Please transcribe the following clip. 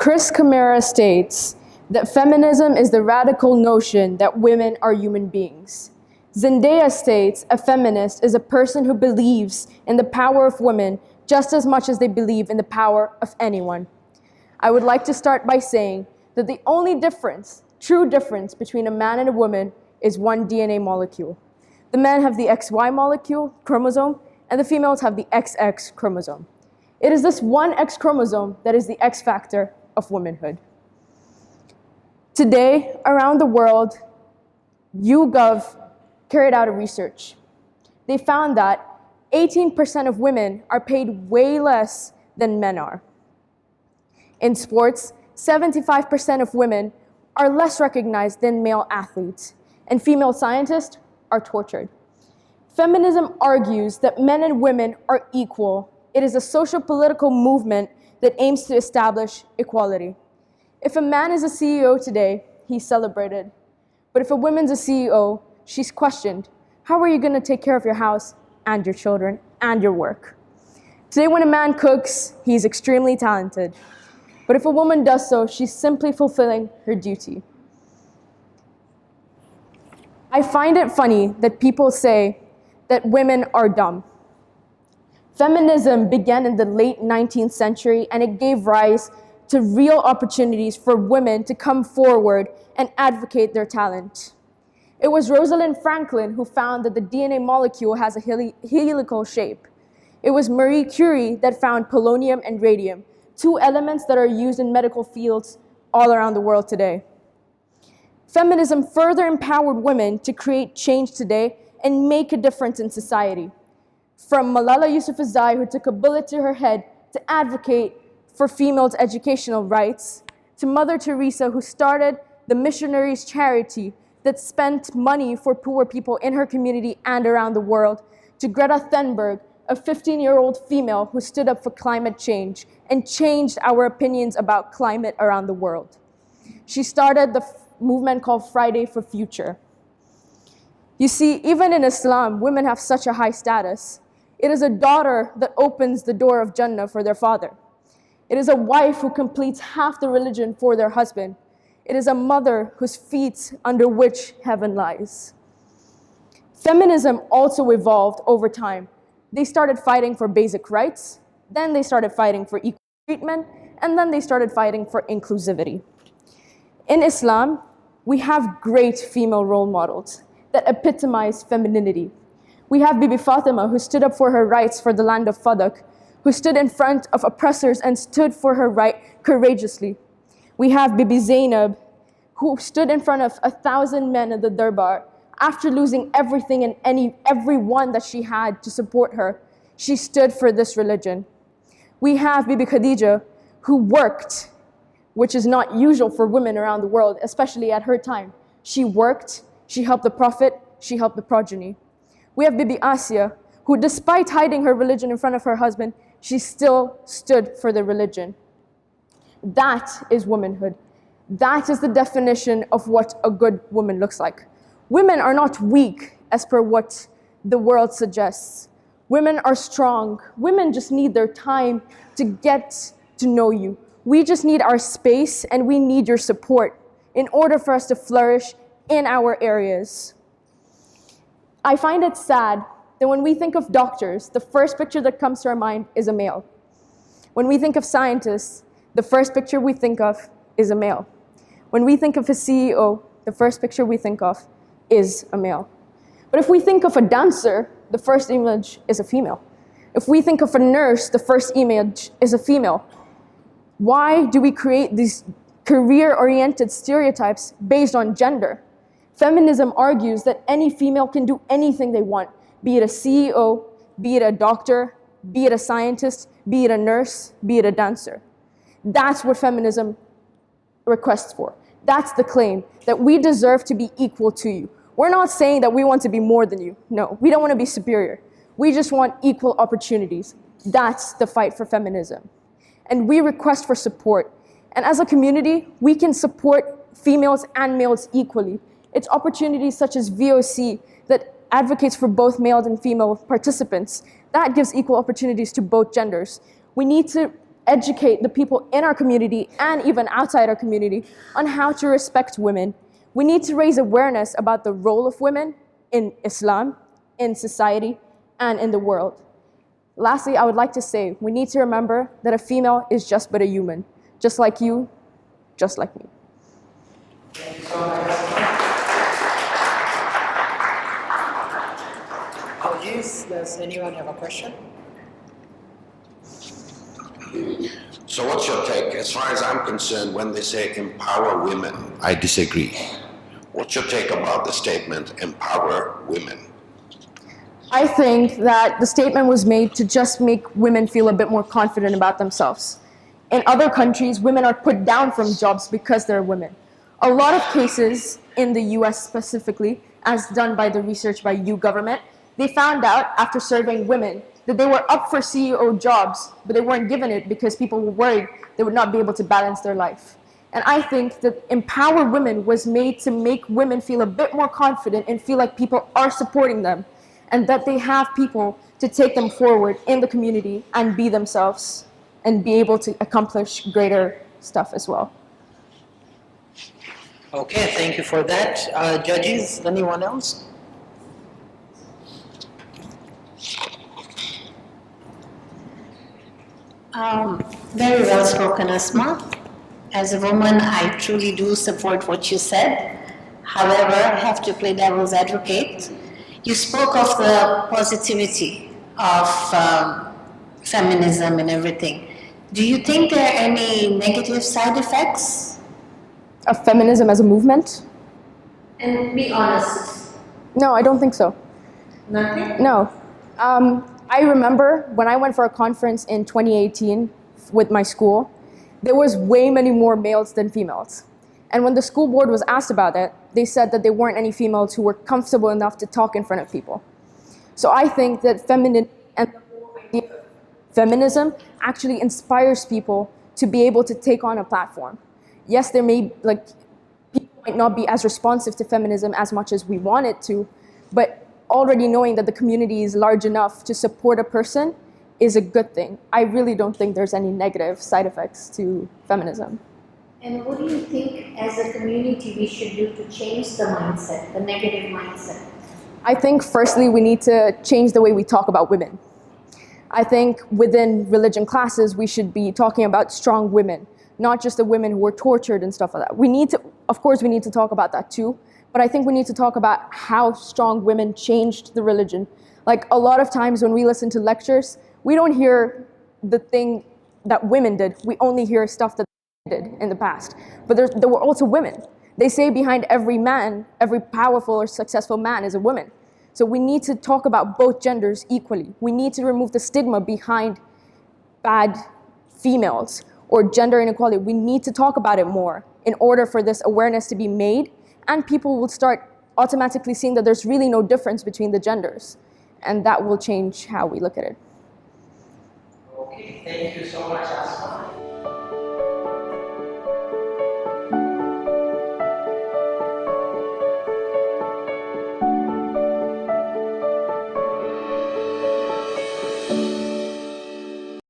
Chris Camara states that feminism is the radical notion that women are human beings. Zendaya states a feminist is a person who believes in the power of women just as much as they believe in the power of anyone. I would like to start by saying that the only difference, true difference between a man and a woman is one DNA molecule. The men have the XY molecule, chromosome, and the females have the XX chromosome. It is this one X chromosome that is the X factor of womanhood. Today, around the world, YouGov carried out a research. They found that 18% of women are paid way less than men are. In sports, 75% of women are less recognized than male athletes, and female scientists are tortured. Feminism argues that men and women are equal. It is a social-political movement that aims to establish equality. If a man is a CEO today, he's celebrated. But if a woman's a CEO, she's questioned. How are you going to take care of your house and your children and your work? Today, when a man cooks, he's extremely talented. But if a woman does so, she's simply fulfilling her duty. I find it funny that people say that women are dumb. Feminism began in the late 19th century, and it gave rise to real opportunities for women to come forward and advocate their talent. It was Rosalind Franklin who found that the DNA molecule has a helical shape. It was Marie Curie that found polonium and radium, two elements that are used in medical fields all around the world today. Feminism further empowered women to create change today and make a difference in society. From Malala Yousafzai, who took a bullet to her head to advocate for females' educational rights, to Mother Teresa, who started the Missionaries Charity that spent money for poor people in her community and around the world, to Greta Thunberg, a 15-year-old female who stood up for climate change and changed our opinions about climate around the world. She started the movement called Friday for Future. You see, even in Islam, women have such a high status. It is a daughter that opens the door of Jannah for their father. It is a wife who completes half the religion for their husband. It is a mother whose feet under which heaven lies. Feminism also evolved over time. They started fighting for basic rights, then they started fighting for equal treatment, and then they started fighting for inclusivity. In Islam, we have great female role models that epitomize femininity. We have Bibi Fatima, who stood up for her rights for the land of Fadak, who stood in front of oppressors and stood for her right courageously. We have Bibi Zainab, who stood in front of 1,000 men in the Darbar. After losing everything and everyone that she had to support her, she stood for this religion. We have Bibi Khadija, who worked, which is not usual for women around the world, especially at her time. She worked, she helped the Prophet, she helped the progeny. We have Bibi Asiya, who despite hiding her religion in front of her husband, she still stood for the religion. That is womanhood. That is the definition of what a good woman looks like. Women are not weak as per what the world suggests. Women are strong. Women just need their time to get to know you. We just need our space and we need your support in order for us to flourish in our areas. I find it sad that when we think of doctors, the first picture that comes to our mind is a male. When we think of scientists, the first picture we think of is a male. When we think of a CEO, the first picture we think of is a male. But if we think of a dancer, the first image is a female. If we think of a nurse, the first image is a female. Why do we create these career-oriented stereotypes based on gender? Feminism argues that any female can do anything they want, be it a CEO, be it a doctor, be it a scientist, be it a nurse, be it a dancer. That's what feminism requests for. That's the claim, that we deserve to be equal to you. We're not saying that we want to be more than you. No, we don't want to be superior. We just want equal opportunities. That's the fight for feminism. And we request for support. And as a community, we can support females and males equally. It's opportunities such as VOC that advocates for both male and female participants. That gives equal opportunities to both genders. We need to educate the people in our community and even outside our community on how to respect women. We need to raise awareness about the role of women in Islam, in society, and in the world. Lastly, I would like to say we need to remember that a female is just but a human, just like you, just like me. Thank you so much. Apologies, does anyone have a question? So what's your take? As far as I'm concerned, when they say empower women, I disagree. What's your take about the statement, empower women? I think that the statement was made to just make women feel a bit more confident about themselves. In other countries, women are put down from jobs because they're women. A lot of cases in the US specifically, as done by the research by U government, they found out after surveying women that they were up for CEO jobs, but they weren't given it because people were worried they would not be able to balance their life. And I think that Empower Women was made to make women feel a bit more confident and feel like people are supporting them and that they have people to take them forward in the community and be themselves and be able to accomplish greater stuff as well. Okay, thank you for that. Judges, anyone else? Very well spoken, Asma. As a woman, I truly do support what you said. However, I have to play devil's advocate. You spoke of the positivity of feminism and everything. Do you think there are any negative side effects? Of feminism as a movement? And be honest. No, I don't think so. Nothing? No. I remember when I went for a conference in 2018 with my school, there was way many more males than females. And when the school board was asked about it, they said that there weren't any females who were comfortable enough to talk in front of people. So I think that feminism and the whole idea of feminism actually inspires people to be able to take on a platform. Yes, there may, people might not be as responsive to feminism as much as we want it to, but already knowing that the community is large enough to support a person is a good thing. I really don't think there's any negative side effects to feminism. And what do you think as a community we should do to change the mindset, the negative mindset? I think firstly we need to change the way we talk about women. I think within religion classes we should be talking about strong women, not just the women who were tortured and stuff like that. Of course we need to talk about that too, but I think we need to talk about how strong women changed the religion. Like a lot of times when we listen to lectures, we don't hear the thing that women did. We only hear stuff that they did in the past. But there were also women. They say behind every man, every powerful or successful man is a woman. So we need to talk about both genders equally. We need to remove the stigma behind bad females or gender inequality. We need to talk about it more in order for this awareness to be made, and people will start automatically seeing that there's really no difference between the genders, and that will change how we look at it. Okay, thank you so much, Asma.